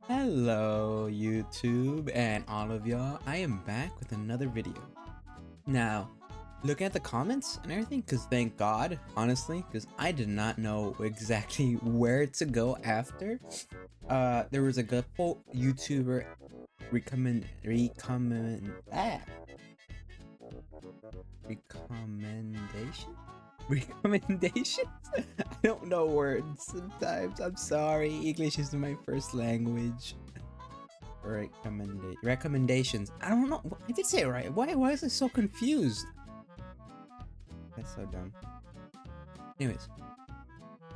Hello YouTube and all of y'all, I am back with another video. Now, looking at the comments and everything, because thank God, honestly, because I did not know exactly where to go after. There was a couple YouTuber recommendation? Recommendations? I don't know words sometimes. I'm sorry. English is my first language. Recommendations. I don't know. I did say it right. Why is it so confused? That's so dumb. Anyways,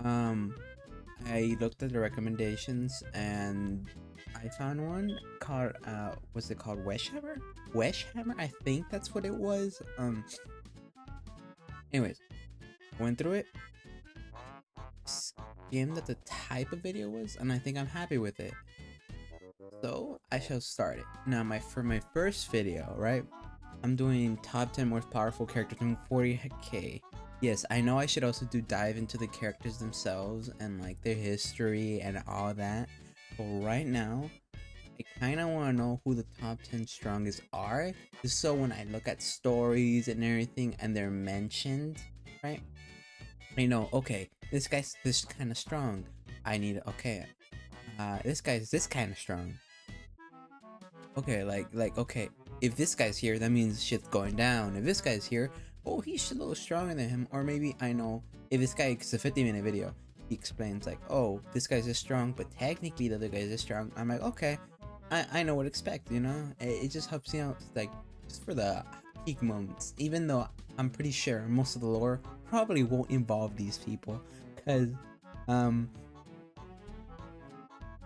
I looked at the recommendations and I found one called what's it called? Weshhammer? Weshhammer? I think that's what it was. Anyways, went through it, skimmed at the type of video was, and I think I'm happy with it. So I shall start it. Now for my first video, right? I'm doing top 10 most powerful characters in 40k. Yes, I know I should also dive into the characters themselves and like their history and all that. But right now, I kind of want to know who the top 10 strongest are, just so when I look at stories and everything and they're mentioned, right? I know, okay, this guy's this kind of strong. I need, okay, this guy's this kind of strong. Okay, okay, if this guy's here, that means shit's going down. If this guy's here, oh, he's a little stronger than him. Or maybe I know if this guy, it's a 50-minute video, he explains like, oh, this guy's this strong, but technically the other guy's this strong. I'm like, okay, I know what to expect, you know? It just helps you out, like, just for the peak moments. Even though I'm pretty sure most of the lore probably won't involve these people, because,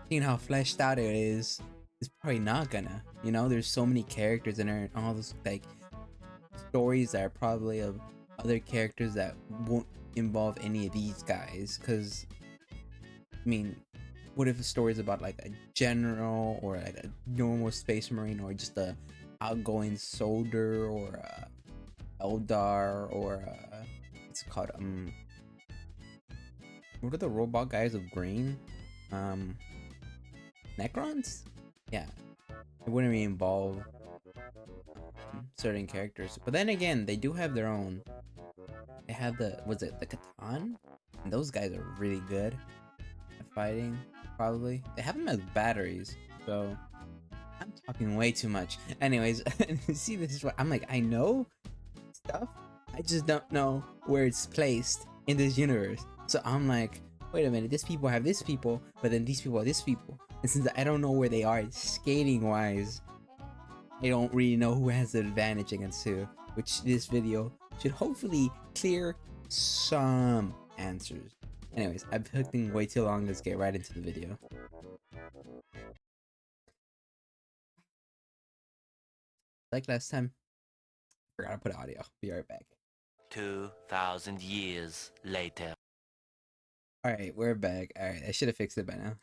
seeing how fleshed out it is probably not gonna, you know? There's so many characters in there and all those, like, stories that are probably of other characters that won't involve any of these guys, because, I mean, what if the story is about like a general or like a normal space marine or just a outgoing soldier or a Eldar or what's it called, what are the robot guys of green, Necrons? Yeah, it wouldn't really involve certain characters, but then again, they do have their own. They have the Catan, and those guys are really good at fighting. Probably they have them as batteries, so I'm talking way too much. Anyways, see, this is what I'm like. I know stuff, I just don't know where it's placed in this universe. So I'm like, wait a minute, this people have this people, but then these people are this people. And since I don't know where they are skating wise, I don't really know who has the advantage against who, which this video should hopefully clear some answers. Anyways, I've been way too long. Let's get right into the video. Like last time, forgot to put audio. Be right back. 2,000 years later. Alright, we're back. Alright, I should have fixed it by now.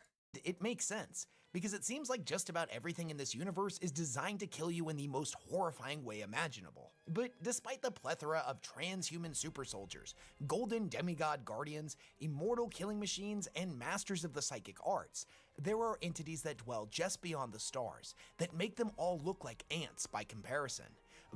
It makes sense, because it seems like just about everything in this universe is designed to kill you in the most horrifying way imaginable. But despite the plethora of transhuman super soldiers, golden demigod guardians, immortal killing machines, and masters of the psychic arts, there are entities that dwell just beyond the stars that make them all look like ants by comparison.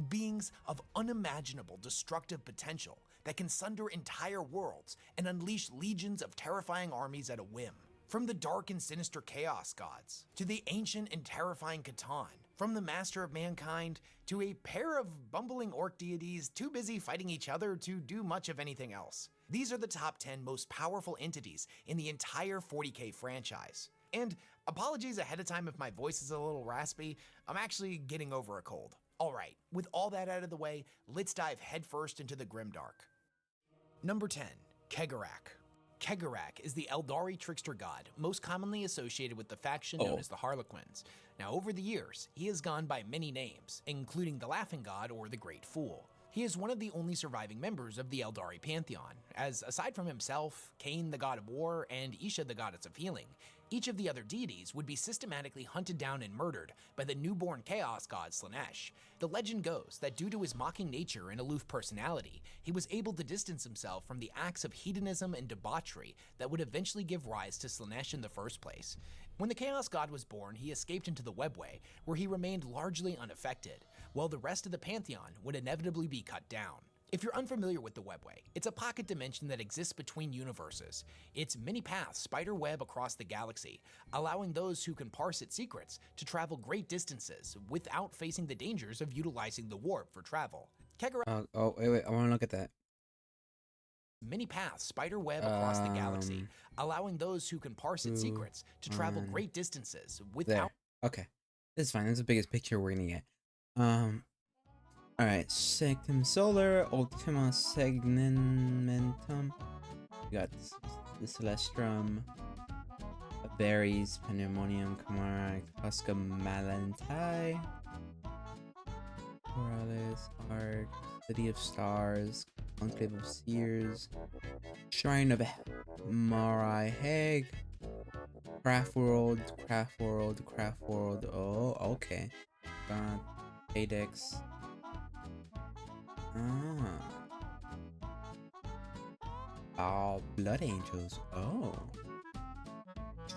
Beings of unimaginable destructive potential that can sunder entire worlds and unleash legions of terrifying armies at a whim. From the dark and sinister chaos gods, to the ancient and terrifying Catan, from the master of mankind, to a pair of bumbling orc deities too busy fighting each other to do much of anything else. These are the top 10 most powerful entities in the entire 40k franchise. And apologies ahead of time if my voice is a little raspy, I'm actually getting over a cold. Alright, with all that out of the way, let's dive headfirst into the grimdark. Number 10, Kegarak. Kegarak is the Eldari trickster god, most commonly associated with the faction known as the Harlequins. Now, over the years, he has gone by many names, including the Laughing God or the Great Fool. He is one of the only surviving members of the Eldari pantheon, as aside from himself, Khaine the god of war, and Isha the goddess of healing, Each of the other deities would be systematically hunted down and murdered by the newborn chaos god Slaanesh. The legend goes that due to his mocking nature and aloof personality, he was able to distance himself from the acts of hedonism and debauchery that would eventually give rise to Slaanesh in the first place. When the chaos god was born, he escaped into the webway, where he remained largely unaffected, while the rest of the pantheon would inevitably be cut down. If you're unfamiliar with the webway, it's a pocket dimension that exists between universes. Its many paths spider web across the galaxy, allowing those who can parse its secrets to travel great distances without facing the dangers of utilizing the warp for travel. Wait, I want to look at that. Many paths spider web across the galaxy, allowing those who can parse its secrets to travel great distances without. There. Okay, that's fine. That's the biggest picture we're gonna get. Alright, Sectum Solar, Ultima Segmentum. We got the Celestrum, Berries, Pandemonium, Camara, Huska Malantai, Corales, Arc, City of Stars, Conclave of Seers, Shrine of Marai Heg, Craft World. Oh, okay. Adex. Oh, Blood Angels. Oh.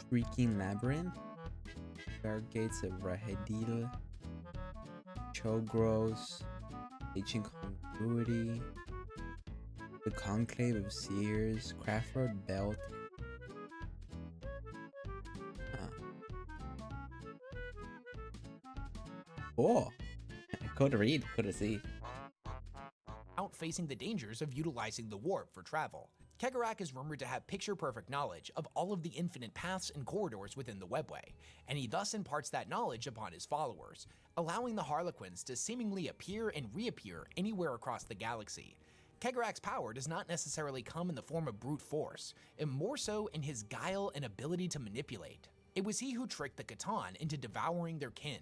Shrieking Labyrinth. Dark Gates of Rahedil. Chogros. Ancient Congruity. The Conclave of Seers. Craftword Belt. Oh. Cool to read, cool to see. Out facing the dangers of utilizing the warp for travel. Kegarak is rumored to have picture-perfect knowledge of all of the infinite paths and corridors within the webway, and he thus imparts that knowledge upon his followers, allowing the Harlequins to seemingly appear and reappear anywhere across the galaxy. Kegarak's power does not necessarily come in the form of brute force, and more so in his guile and ability to manipulate. It was he who tricked the Khorne into devouring their kin,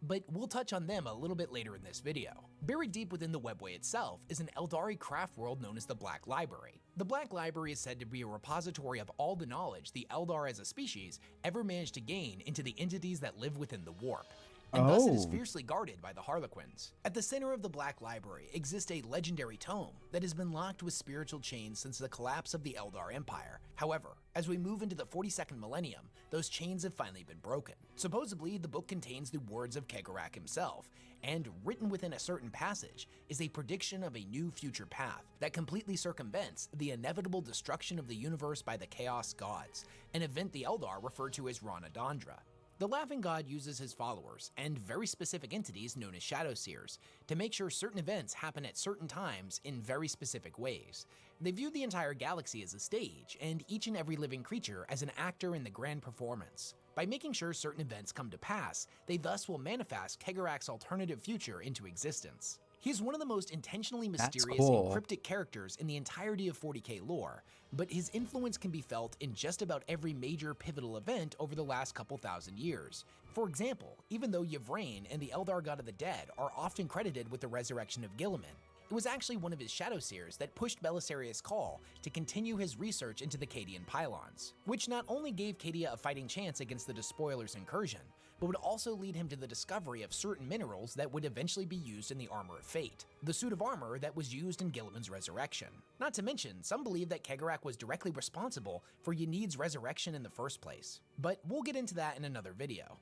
but we'll touch on them a little bit later in this video. Buried deep within the webway itself is an Eldari craft world known as the Black Library. The Black Library is said to be a repository of all the knowledge the Eldar as a species ever managed to gain into the entities that live within the warp, and thus it is fiercely guarded by the Harlequins. At the center of the Black Library exists a legendary tome that has been locked with spiritual chains since the collapse of the Eldar Empire. However, as we move into the 42nd millennium, those chains have finally been broken. Supposedly, the book contains the words of Kegarak himself, and written within a certain passage is a prediction of a new future path that completely circumvents the inevitable destruction of the universe by the Chaos Gods, an event the Eldar refer to as Ranadandra. The Laughing God uses his followers, and very specific entities known as Shadow Seers, to make sure certain events happen at certain times in very specific ways. They view the entire galaxy as a stage, and each and every living creature as an actor in the grand performance. By making sure certain events come to pass, they thus will manifest Kegarak's alternative future into existence. He is one of the most intentionally mysterious and cryptic characters in the entirety of 40k lore, but his influence can be felt in just about every major pivotal event over the last couple thousand years. For example, even though Yvraine and the Eldar God of the Dead are often credited with the resurrection of Guilliman, it was actually one of his Shadow Seers that pushed Belisarius Cawl to continue his research into the Cadian pylons, which not only gave Cadia a fighting chance against the Despoiler's incursion, but would also lead him to the discovery of certain minerals that would eventually be used in the Armor of Fate, the suit of armor that was used in Guilliman's resurrection. Not to mention, some believe that Kegarak was directly responsible for Ynid's resurrection in the first place, but we'll get into that in another video.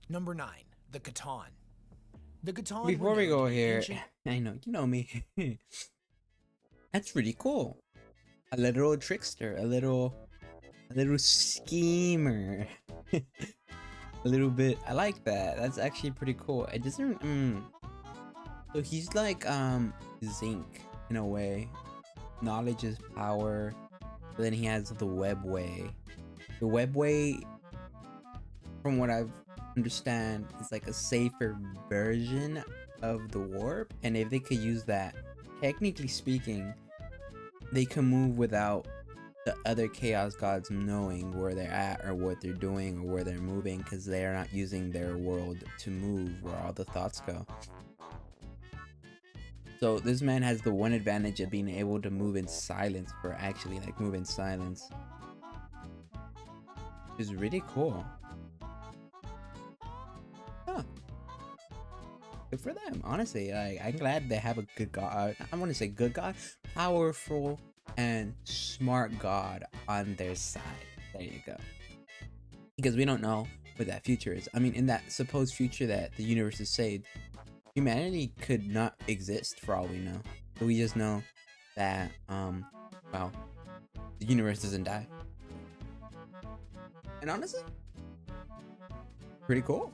Number 9. The Khorne. The Khorne. Before we go here, I know, you know me. That's really cool. A literal trickster, a little schemer. A little bit. I like that. That's actually pretty cool. It doesn't. So he's like Zinc in a way. Knowledge is power. But then he has the webway. The webway, from what I've understand, is like a safer version of the warp. And if they could use that, technically speaking, they can move without the other chaos gods knowing where they're at or what they're doing or where they're moving, because they are not using their world to move where all the thoughts go. So this man has the one advantage of being able to move in silence, for actually like move in silence. is really cool. Huh. Good for them, honestly. Like, I'm glad they have a good god. I want to say good god, powerful and smart god on their side. There you go. Because we don't know what that future is. I mean, in that supposed future that the universe is saved, humanity could not exist for all we know. So we just know that, well, the universe doesn't die. And honestly, pretty cool.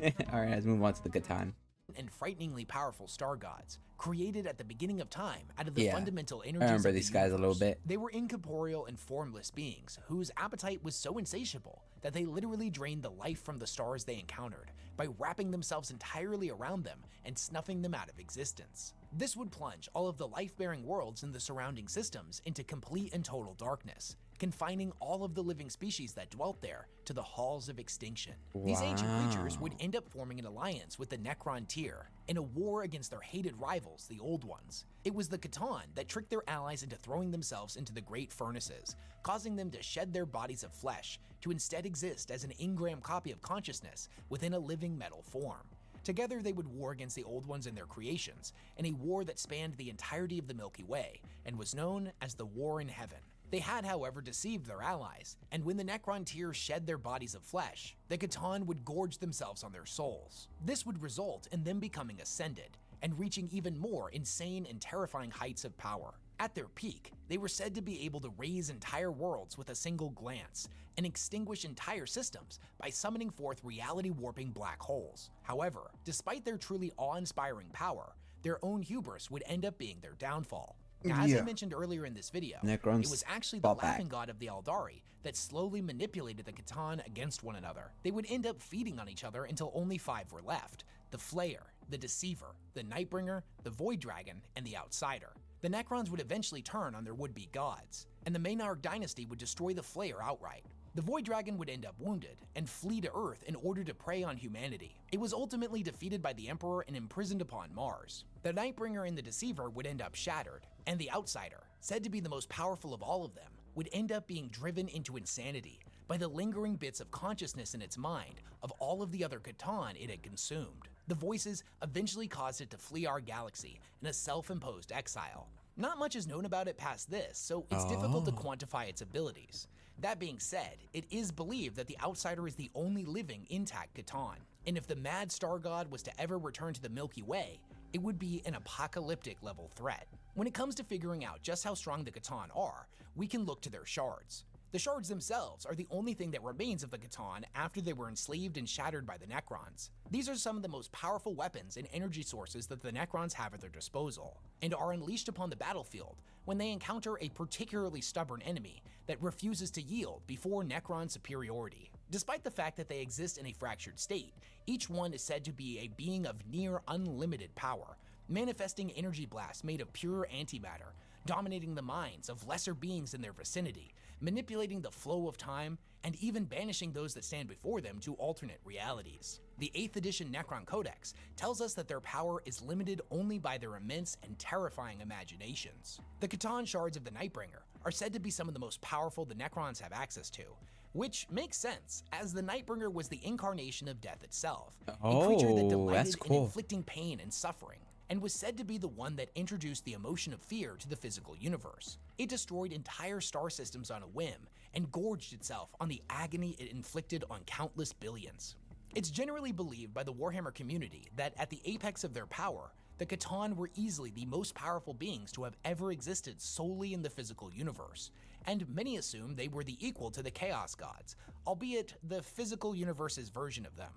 Alright, let's move on to the Catan. And frighteningly powerful star gods, created at the beginning of time out of the fundamental energies I remember of the these guys a little universe. bit. They were incorporeal and formless beings whose appetite was so insatiable that they literally drained the life from the stars they encountered by wrapping themselves entirely around them and snuffing them out of existence. This would plunge all of the life-bearing worlds in the surrounding systems into complete and total darkness, confining all of the living species that dwelt there to the halls of extinction. These ancient creatures would end up forming an alliance with the Necron tier in a war against their hated rivals, the Old Ones. It was the Catan that tricked their allies into throwing themselves into the Great Furnaces, causing them to shed their bodies of flesh to instead exist as an engram copy of consciousness within a living metal form. Together, they would war against the Old Ones and their creations, in a war that spanned the entirety of the Milky Way and was known as the War in Heaven. They had, however, deceived their allies, and when the Necron tier shed their bodies of flesh, the Catan would gorge themselves on their souls. This would result in them becoming ascended, and reaching even more insane and terrifying heights of power. At their peak, they were said to be able to raise entire worlds with a single glance, and extinguish entire systems by summoning forth reality-warping black holes. However, despite their truly awe-inspiring power, their own hubris would end up being their downfall. Now, as I mentioned earlier in this video, Necrons it was actually the laughing god of the Aldari that slowly manipulated the Catan against one another. They would end up feeding on each other until only 5 were left: the Flayer, the Deceiver, the Nightbringer, the Void Dragon, and the Outsider. The Necrons would eventually turn on their would-be gods, and the Maynarch dynasty would destroy the Flayer outright. The Void Dragon would end up wounded and flee to Earth in order to prey on humanity. It was ultimately defeated by the Emperor and imprisoned upon Mars. The Nightbringer and the Deceiver would end up shattered, and the Outsider, said to be the most powerful of all of them, would end up being driven into insanity by the lingering bits of consciousness in its mind of all of the other Catan it had consumed. The voices eventually caused it to flee our galaxy in a self-imposed exile. Not much is known about it past this, so it's difficult to quantify its abilities. That being said, it is believed that the Outsider is the only living intact Catan, and if the mad star god was to ever return to the Milky Way, it would be an apocalyptic level threat. When it comes to figuring out just how strong the Catan are, we can look to their shards. The shards themselves are the only thing that remains of the Catan after they were enslaved and shattered by the Necrons. These are some of the most powerful weapons and energy sources that the Necrons have at their disposal, and are unleashed upon the battlefield when they encounter a particularly stubborn enemy that refuses to yield before Necron superiority. Despite the fact that they exist in a fractured state, each one is said to be a being of near unlimited power, manifesting energy blasts made of pure antimatter, dominating the minds of lesser beings in their vicinity, manipulating the flow of time, and even banishing those that stand before them to alternate realities. The 8th edition Necron Codex tells us that their power is limited only by their immense and terrifying imaginations. The Catan shards of the Nightbringer are said to be some of the most powerful the Necrons have access to, which makes sense, as the Nightbringer was the incarnation of death itself, a creature that delighted in inflicting pain and suffering, and was said to be the one that introduced the emotion of fear to the physical universe. It destroyed entire star systems on a whim, and gorged itself on the agony it inflicted on countless billions. It's generally believed by the Warhammer community that at the apex of their power, the Catan were easily the most powerful beings to have ever existed solely in the physical universe, and many assume they were the equal to the Chaos Gods, albeit the physical universe's version of them.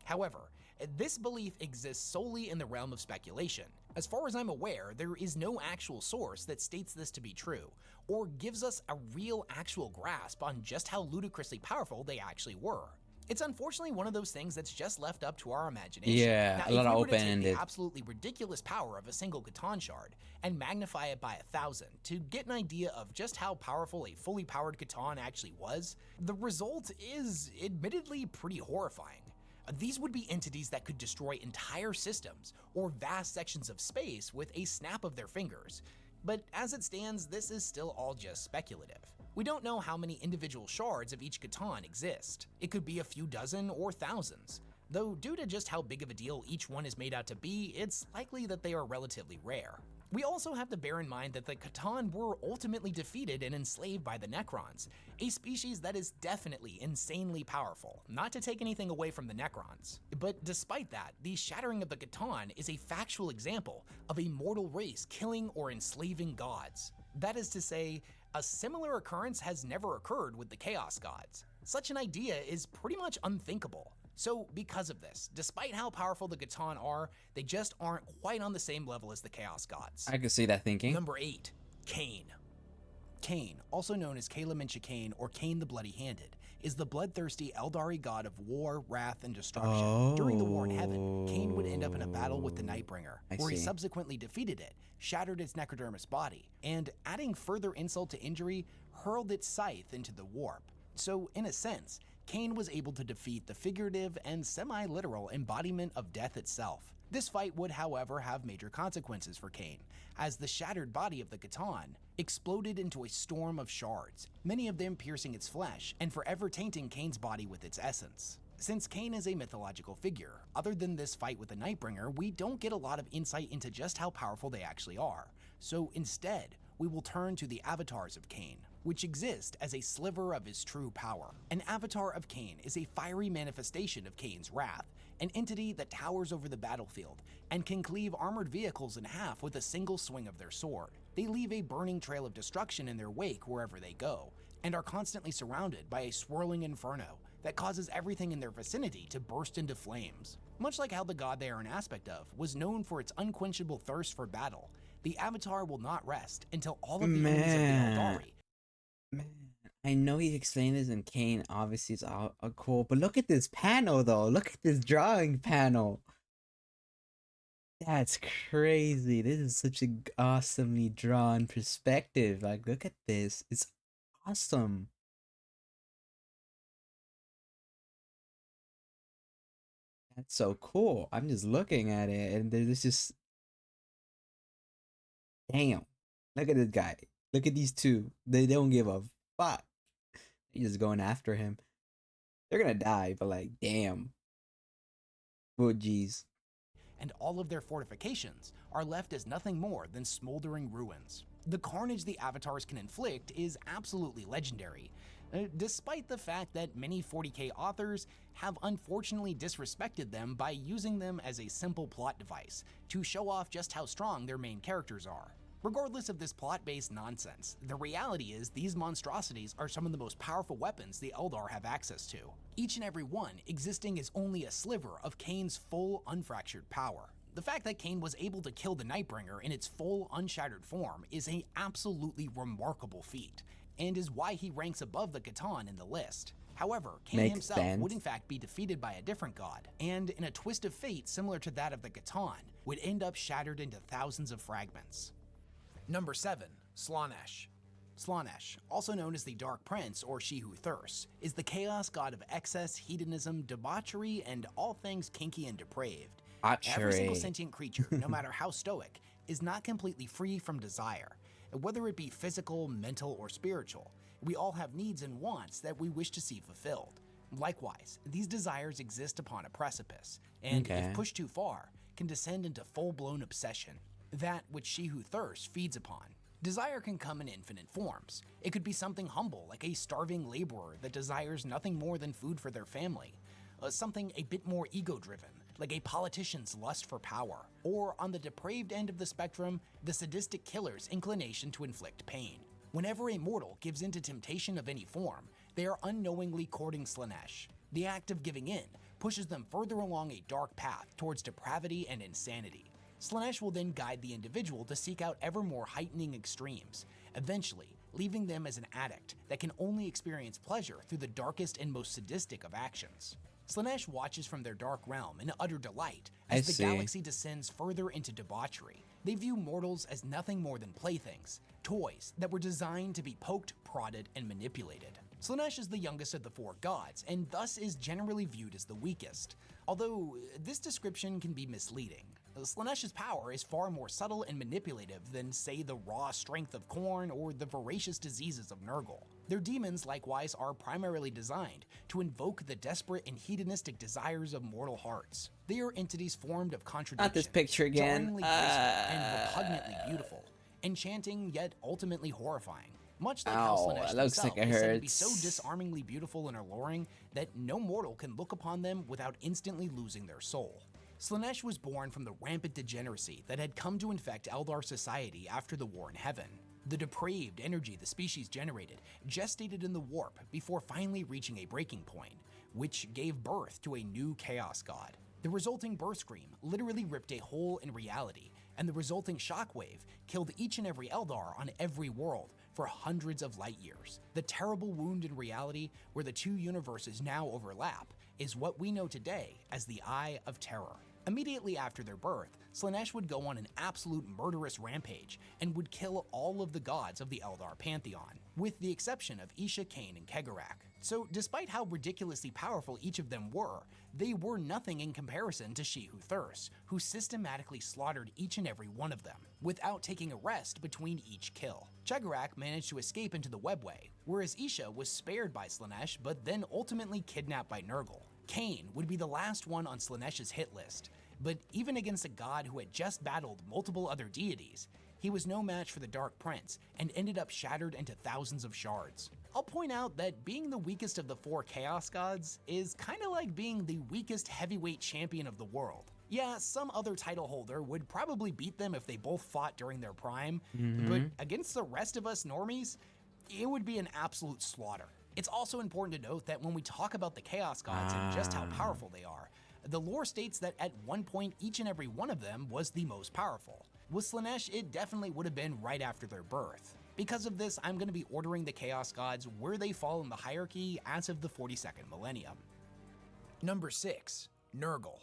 However, this belief exists solely in the realm of speculation. As far as I'm aware, there is no actual source that states this to be true, or gives us a real actual grasp on just how ludicrously powerful they actually were. It's unfortunately one of those things that's just left up to our imagination. Yeah, now, a lot of if we were to take open-ended. the absolutely ridiculous power of a single Catan shard and magnify it by 1,000 to get an idea of just how powerful a fully powered Catan actually was, the result is admittedly pretty horrifying. These would be entities that could destroy entire systems or vast sections of space with a snap of their fingers. But as it stands, this is still all just speculative. We don't know how many individual shards of each Catan exist. It could be a few dozen or thousands. Though due to just how big of a deal each one is made out to be, it's likely that they are relatively rare. We also have to bear in mind that the Catan were ultimately defeated and enslaved by the Necrons, a species that is definitely insanely powerful, not to take anything away from the Necrons. But despite that, the shattering of the Catan is a factual example of a mortal race killing or enslaving gods. That is to say, a similar occurrence has never occurred with the Chaos Gods. Such an idea is pretty much unthinkable. So because of this, despite how powerful the Catan are, they just aren't quite on the same level as the Chaos Gods. I can see that thinking. Number 8, Khaine. Khaine, also known as Khaine or Khaine the Bloody-Handed, is the bloodthirsty Eldari god of war, wrath, and destruction. During the war in heaven, Khaine would end up in a battle with the Nightbringer, where he subsequently defeated it, shattered its necrodermis body, and, adding further insult to injury, hurled its scythe into the warp. So, in a sense, Khaine was able to defeat the figurative and semi-literal embodiment of death itself. This fight would, however, have major consequences for Khaine, as the shattered body of the Catan exploded into a storm of shards, many of them piercing its flesh and forever tainting Khaine's body with its essence. Since Khaine is a mythological figure, other than this fight with the Nightbringer, we don't get a lot of insight into just how powerful they actually are. So instead, we will turn to the avatars of Khaine, which exist as a sliver of his true power. An avatar of Khaine is a fiery manifestation of Khaine's wrath, an entity that towers over the battlefield and can cleave armored vehicles in half with a single swing of their sword. They leave a burning trail of destruction in their wake wherever they go, and are constantly surrounded by a swirling inferno that causes everything in their vicinity to burst into flames. Much like how the god they are an aspect of was known for its unquenchable thirst for battle, the Avatar will not rest until all of the enemies of the Eldari. Man, I know he explained this in Khaine, obviously it's all cool, but look at this panel though. Look at this drawing panel. That's crazy. This is such an awesomely drawn perspective. Like, look at this. It's awesome. That's so cool. I'm just looking at it and there's just, damn. Look at this guy. Look at these two. They don't give a fuck. They're just going after him. They're gonna die, but like, damn. Oh, geez. And all of their fortifications are left as nothing more than smoldering ruins. The carnage the avatars can inflict is absolutely legendary, despite the fact that many 40k authors have unfortunately disrespected them by using them as a simple plot device to show off just how strong their main characters are. Regardless of this plot-based nonsense, the reality is these monstrosities are some of the most powerful weapons the Eldar have access to, each and every one existing as only a sliver of Khaine's full, unfractured power. The fact that Khaine was able to kill the Nightbringer in its full, unshattered form is an absolutely remarkable feat, and is why he ranks above the Catan in the list. However, Khaine himself would in fact be defeated by a different god, and in a twist of fate similar to that of the Catan, would end up shattered into thousands of fragments. Number 7, Slaanesh. Slaanesh, also known as the Dark Prince or She Who Thirsts, is the chaos god of excess, hedonism, debauchery, and all things kinky and depraved. Every single sentient creature, no matter how stoic, is not completely free from desire. Whether it be physical, mental, or spiritual, we all have needs and wants that we wish to see fulfilled. Likewise, these desires exist upon a precipice, and if pushed too far, can descend into full-blown obsession. That which She Who Thirsts feeds upon. Desire can come in infinite forms. It could be something humble, like a starving laborer that desires nothing more than food for their family. Something a bit more ego-driven, like a politician's lust for power. Or on the depraved end of the spectrum, the sadistic killer's inclination to inflict pain. Whenever a mortal gives in to temptation of any form, they are unknowingly courting Slaanesh. The act of giving in pushes them further along a dark path towards depravity and insanity. Slaanesh will then guide the individual to seek out ever more heightening extremes, eventually leaving them as an addict that can only experience pleasure through the darkest and most sadistic of actions. Slaanesh watches from their dark realm in utter delight as the galaxy descends further into debauchery. They view mortals as nothing more than playthings, toys that were designed to be poked, prodded, and manipulated. Slaanesh is the youngest of the 4 gods, and thus is generally viewed as the weakest, although this description can be misleading. Slaanesh's power is far more subtle and manipulative than, say, the raw strength of Khorne or the voracious diseases of Nurgle. Their demons, likewise, are primarily designed to invoke the desperate and hedonistic desires of mortal hearts. They are entities formed of contradiction, Not this picture again. jarringly graceful and repugnantly beautiful, enchanting yet ultimately horrifying. Much like how Slaanesh looks himself like it is said to be hurts. so disarmingly beautiful and alluring that no mortal can look upon them without instantly losing their soul. Slaanesh was born from the rampant degeneracy that had come to infect Eldar society after the War in Heaven. The depraved energy the species generated gestated in the warp before finally reaching a breaking point, which gave birth to a new Chaos God. The resulting birth scream literally ripped a hole in reality, and the resulting shockwave killed each and every Eldar on every world for hundreds of light years. The terrible wound in reality where the two universes now overlap is what we know today as the Eye of Terror. Immediately after their birth, Slaanesh would go on an absolute murderous rampage and would kill all of the gods of the Eldar pantheon, with the exception of Isha, Khaine, and Kegarak. So despite how ridiculously powerful each of them were, they were nothing in comparison to She Who Thirsts, who systematically slaughtered each and every one of them, without taking a rest between each kill. Kegarak managed to escape into the webway, whereas Isha was spared by Slaanesh but then ultimately kidnapped by Nurgle. Khaine would be the last one on Slaanesh's hit list, but even against a god who had just battled multiple other deities, he was no match for the Dark Prince and ended up shattered into thousands of shards. I'll point out that being the weakest of the four Chaos Gods is kinda like being the weakest heavyweight champion of the world. Yeah, some other title holder would probably beat them if they both fought during their prime, but against the rest of us normies, it would be an absolute slaughter. It's also important to note that when we talk about the Chaos Gods and just how powerful they are, the lore states that at one point each and every one of them was the most powerful. With Slaanesh, it definitely would have been right after their birth. Because of this, I'm going to be ordering the Chaos Gods where they fall in the hierarchy as of the 42nd millennium. Number 6. Nurgle.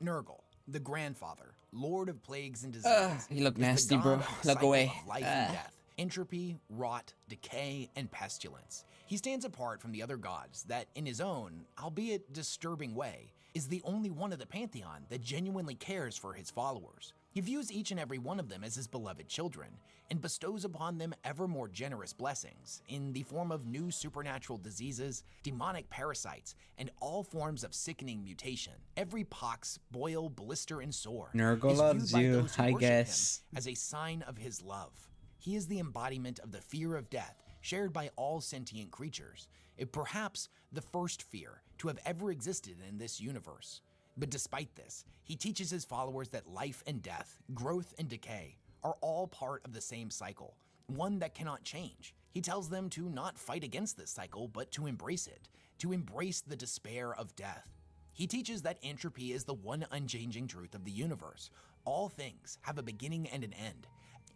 Nurgle, the grandfather, lord of plagues and diseases. You look is the nasty, god bro. of the Look cycle away. of life and death, entropy, rot, decay, and pestilence. He stands apart from the other gods that, in his own, albeit disturbing way, is the only one of the pantheon that genuinely cares for his followers. He views each and every one of them as his beloved children, and bestows upon them ever more generous blessings in the form of new supernatural diseases, demonic parasites, and all forms of sickening mutation. Every pox, boil, blister, and sore Nurgle is loves viewed by you, those who I worship guess. him as a sign of his love. He is the embodiment of the fear of death shared by all sentient creatures, perhaps the first fear to have ever existed in this universe. But despite this, he teaches his followers that life and death, growth and decay, are all part of the same cycle, one that cannot change. He tells them to not fight against this cycle, but to embrace it, to embrace the despair of death. He teaches that entropy is the one unchanging truth of the universe. All things have a beginning and an end.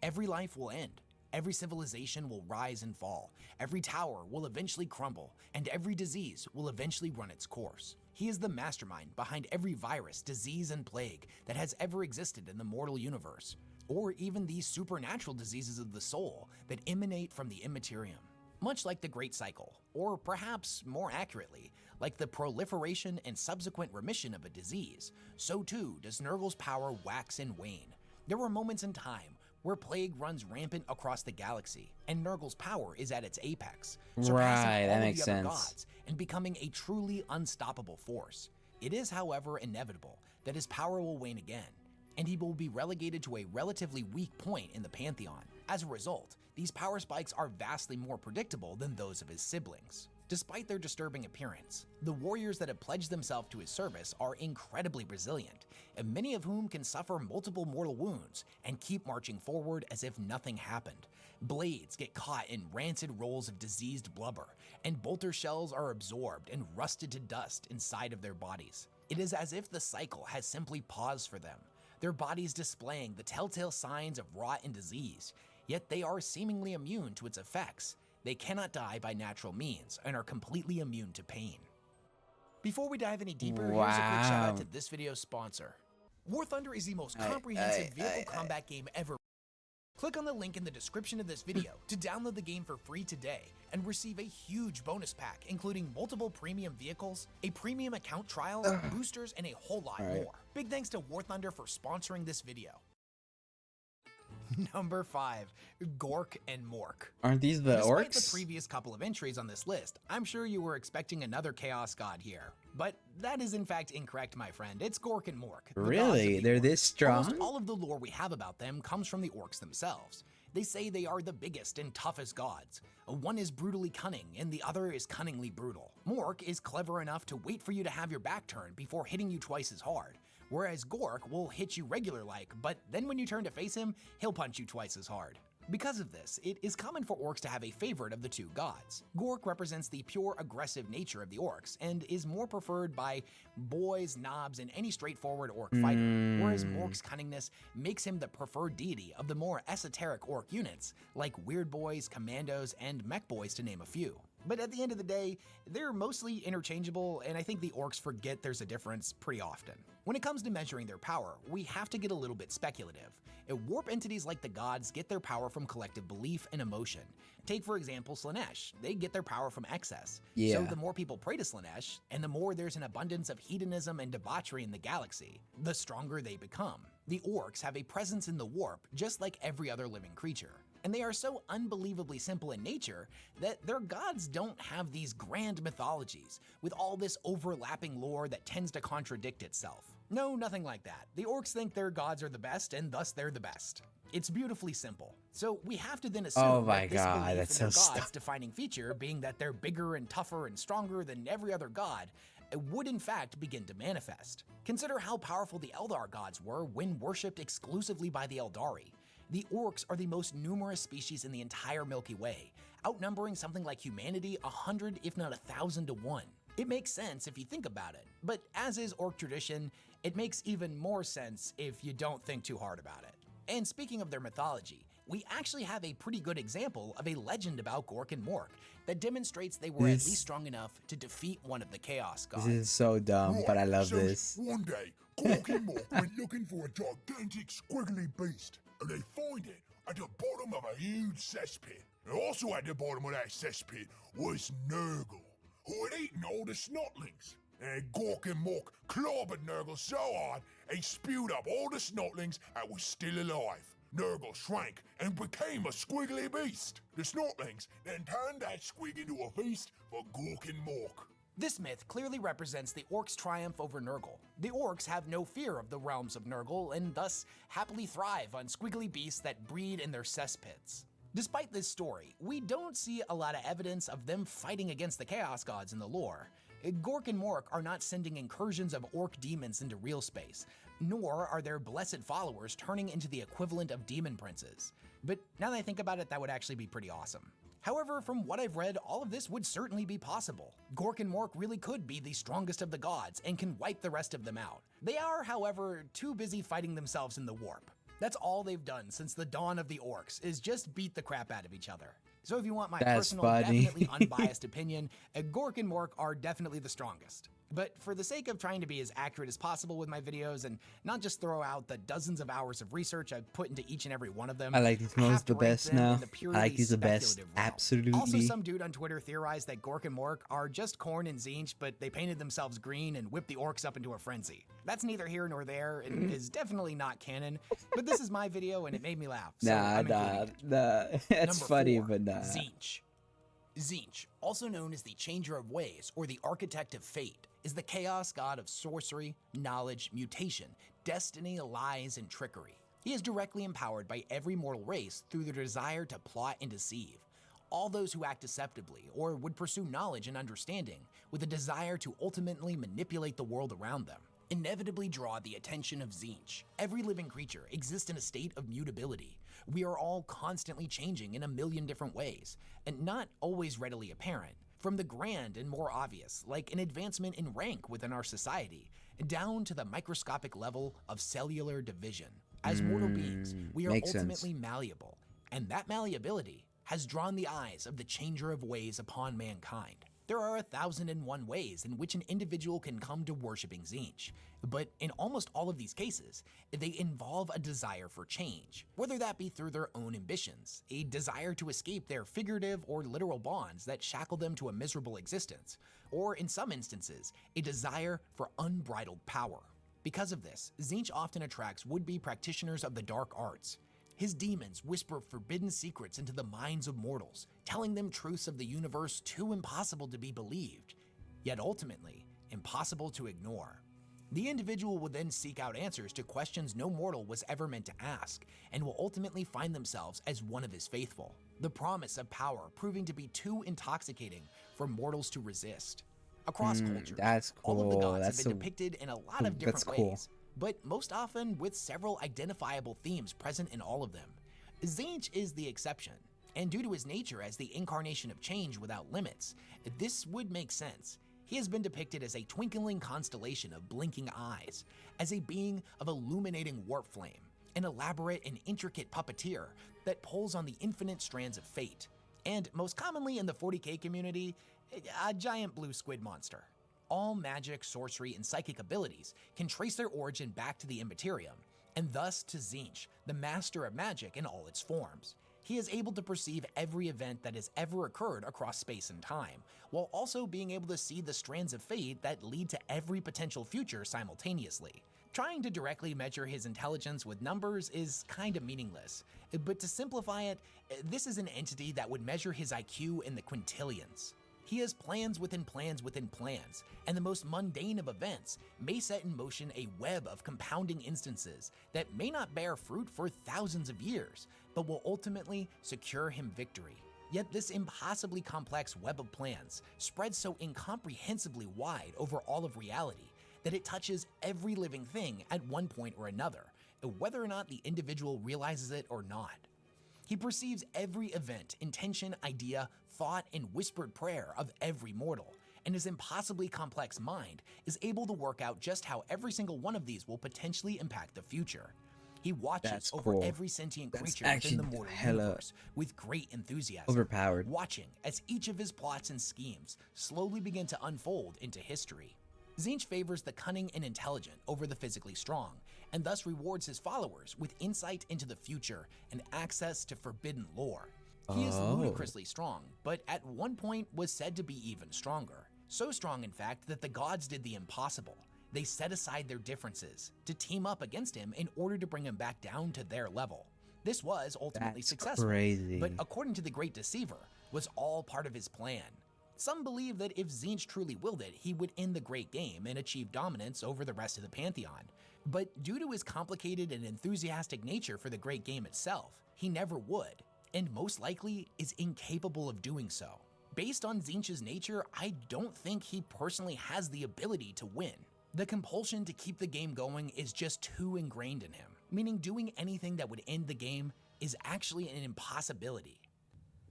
Every life will end. Every civilization will rise and fall. Every tower will eventually crumble, and every disease will eventually run its course. He is the mastermind behind every virus, disease, and plague that has ever existed in the mortal universe, or even these supernatural diseases of the soul that emanate from the immaterium. Much like the Great Cycle, or perhaps more accurately, like the proliferation and subsequent remission of a disease, so too does Nurgle's power wax and wane. There were moments in time where plague runs rampant across the galaxy, and Nurgle's power is at its apex, surpassing Right, all that of makes the other sense. gods and becoming a truly unstoppable force. It is, however, inevitable that his power will wane again, and he will be relegated to a relatively weak point in the pantheon. As a result, these power spikes are vastly more predictable than those of his siblings. Despite their disturbing appearance, the warriors that have pledged themselves to his service are incredibly resilient, and many of whom can suffer multiple mortal wounds and keep marching forward as if nothing happened. Blades get caught in rancid rolls of diseased blubber, and bolter shells are absorbed and rusted to dust inside of their bodies. It is as if the cycle has simply paused for them, their bodies displaying the telltale signs of rot and disease, yet they are seemingly immune to its effects. They cannot die by natural means and are completely immune to pain. Before we dive any deeper, here's a quick shout out to this video's sponsor. War Thunder is the most comprehensive vehicle combat game ever. Click on the link in the description of this video to download the game for free today and receive a huge bonus pack including multiple premium vehicles, a premium account trial, boosters, and a whole lot more. Big thanks to War Thunder for sponsoring this video. Number 5. Gork and Mork. Aren't these the Despite orcs? the previous couple of entries on this list, I'm sure you were expecting another Chaos God here. But that is in fact incorrect, my friend. It's Gork and Mork. Really? They're this strong? Almost all of the lore we have about them comes from the orcs themselves. They say they are the biggest and toughest gods. One is brutally cunning, and the other is cunningly brutal. Mork is clever enough to wait for you to have your back turned before hitting you twice as hard, whereas Gork will hit you regular-like, but then when you turn to face him, he'll punch you twice as hard. Because of this, it is common for orcs to have a favorite of the two gods. Gork represents the pure aggressive nature of the orcs and is more preferred by boys, knobs, and any straightforward orc fighter, whereas Mork's cunningness makes him the preferred deity of the more esoteric orc units, like Weird Boys, Commandos, and Mech Boys to name a few. But at the end of the day, they're mostly interchangeable, and I think the orcs forget there's a difference pretty often. When it comes to measuring their power, we have to get a little bit speculative. Warp entities like the gods get their power from collective belief and emotion. Take for example Slaanesh, they get their power from excess. So the more people pray to Slaanesh, and the more there's an abundance of hedonism and debauchery in the galaxy, the stronger they become. The orcs have a presence in the warp just like every other living creature. And they are so unbelievably simple in nature that their gods don't have these grand mythologies with all this overlapping lore that tends to contradict itself. No, nothing like that. The orcs think their gods are the best and thus they're the best. It's beautifully simple. So we have to then assume that this belief in their god's defining feature being that they're bigger and tougher and stronger than every other god would in fact begin to manifest. Consider how powerful the Eldar gods were when worshipped exclusively by the Eldari. The orcs are the most numerous species in the entire Milky Way, outnumbering something like humanity 100 if not 1,000 to 1. It makes sense if you think about it, but as is orc tradition, it makes even more sense if you don't think too hard about it. And speaking of their mythology, we actually have a pretty good example of a legend about Gork and Mork that demonstrates they were at least strong enough to defeat one of the Chaos Gods. This is so dumb, but I love this. One day, Gork and Mork went looking for a gigantic squiggly beast, and they find it at the bottom of a huge cesspit. And also at the bottom of that cesspit was Nurgle, who had eaten all the snotlings. And Gork and Mork clobbered Nurgle so hard, he spewed up all the snotlings that were still alive. Nurgle shrank and became a squiggly beast. The snotlings then turned that squig into a feast for Gork and Mork. This myth clearly represents the orcs' triumph over Nurgle. The orcs have no fear of the realms of Nurgle and thus happily thrive on squiggly beasts that breed in their cesspits. Despite this story, we don't see a lot of evidence of them fighting against the Chaos Gods in the lore. Gork and Mork are not sending incursions of orc demons into real space, nor are their blessed followers turning into the equivalent of demon princes. But now that I think about it, that would actually be pretty awesome. However, from what I've read, all of this would certainly be possible. Gork and Mork really could be the strongest of the gods and can wipe the rest of them out. They are, however, too busy fighting themselves in the warp. That's all they've done since the dawn of the orcs, is just beat the crap out of each other. So if you want my personal, definitely unbiased opinion, Gork and Mork are definitely the strongest. But for the sake of trying to be as accurate as possible with my videos and not just throw out the dozens of hours of research I've put into each and every one of them, I like these most the best now. I like these the best, absolutely. Also, some dude on Twitter theorized that Gork and Mork are just Khorne and Tzeentch, but they painted themselves green and whipped the orcs up into a frenzy. That's neither here nor there and is definitely not canon, but this is my video and it made me laugh. So nah. That's funny, 4, but nah. Tzeentch. Tzeentch, also known as the Changer of Ways or the Architect of Fate, is the chaos god of sorcery, knowledge, mutation, destiny, lies, and trickery. He is directly empowered by every mortal race through their desire to plot and deceive. All those who act deceptively or would pursue knowledge and understanding with a desire to ultimately manipulate the world around them inevitably draw the attention of Tzeentch. Every living creature exists in a state of mutability. We are all constantly changing in a million different ways, and not always readily apparent. From the grand and more obvious, like an advancement in rank within our society, down to the microscopic level of cellular division. As mortal beings, we are ultimately malleable, and that malleability has drawn the eyes of the Changer of Ways upon mankind. There are 1,001 ways in which an individual can come to worshiping Tzeentch, but in almost all of these cases, they involve a desire for change, whether that be through their own ambitions, a desire to escape their figurative or literal bonds that shackle them to a miserable existence, or in some instances, a desire for unbridled power. Because of this, Tzeentch often attracts would-be practitioners of the dark arts. His demons whisper forbidden secrets into the minds of mortals, telling them truths of the universe too impossible to be believed, yet ultimately impossible to ignore. The individual will then seek out answers to questions no mortal was ever meant to ask, and will ultimately find themselves as one of his faithful, the promise of power proving to be too intoxicating for mortals to resist. Across cultures, that's cool. all of the gods have been depicted in a lot of different cool. ways, but most often with several identifiable themes present in all of them. Tzeentch is the exception, and due to his nature as the incarnation of change without limits, this would make sense. He has been depicted as a twinkling constellation of blinking eyes, as a being of illuminating warp flame, an elaborate and intricate puppeteer that pulls on the infinite strands of fate, and most commonly in the 40k community, a giant blue squid monster. All magic, sorcery, and psychic abilities can trace their origin back to the Immaterium, and thus to Tzeentch, the master of magic in all its forms. He is able to perceive every event that has ever occurred across space and time, while also being able to see the strands of fate that lead to every potential future simultaneously. Trying to directly measure his intelligence with numbers is kinda meaningless, but to simplify it, this is an entity that would measure his IQ in the quintillions. He has plans within plans within plans, and the most mundane of events may set in motion a web of compounding instances that may not bear fruit for thousands of years, but will ultimately secure him victory. Yet this impossibly complex web of plans spreads so incomprehensibly wide over all of reality that it touches every living thing at one point or another, whether or not the individual realizes it or not. He perceives every event, intention, idea, thought, and whispered prayer of every mortal, and his impossibly complex mind is able to work out just how every single one of these will potentially impact the future. He watches over every sentient creature within the mortal universe with great enthusiasm, overpowered, watching as each of his plots and schemes slowly begin to unfold into history. Tzeentch favors the cunning and intelligent over the physically strong, and thus rewards his followers with insight into the future and access to forbidden lore. He is ludicrously strong, but at one point was said to be even stronger. So strong, in fact, that the gods did the impossible. They set aside their differences to team up against him in order to bring him back down to their level. This was ultimately successful, but according to the Great Deceiver, was all part of his plan. Some believe that if Tzeentch truly willed it, he would end the Great Game and achieve dominance over the rest of the Pantheon. But due to his complicated and enthusiastic nature for the Great Game itself, he never would, and most likely is incapable of doing so. Based on Tzeentch's nature, I don't think he personally has the ability to win. The compulsion to keep the game going is just too ingrained in him, meaning doing anything that would end the game is actually an impossibility.